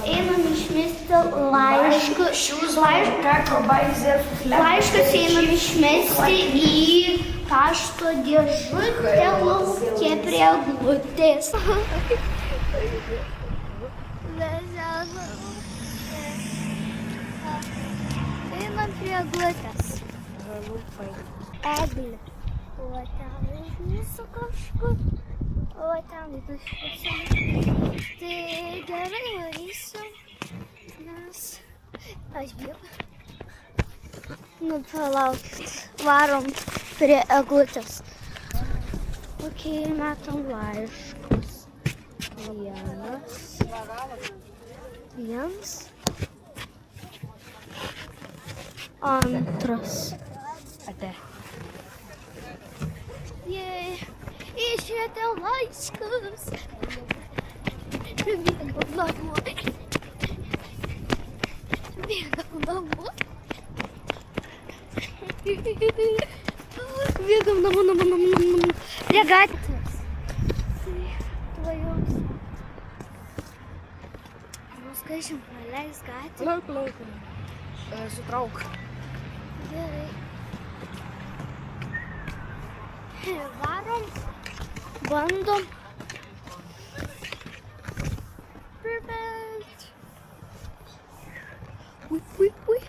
einam išmesti laiškus einam išmesti į pašto dėžutę lauke prie eglutės. Einam prie eglutės. Eglė. O ten vaidinsiu kažkur. O ten vaidinsiu. Tai gerai varysiu, nes aš bijau. Nu, palaukit. Varom prie eglutės. Ok, metam laiškus. Vienas. Antras. Ate. Jei, išėtė laiškus. Bėgam namo. Bėgam namo. Prie gatvės. Tvajos. Skaičiam, praleis gatvę. Lauk. Sutrauk. Gerai. Varom, bandom. Perfect. Ui.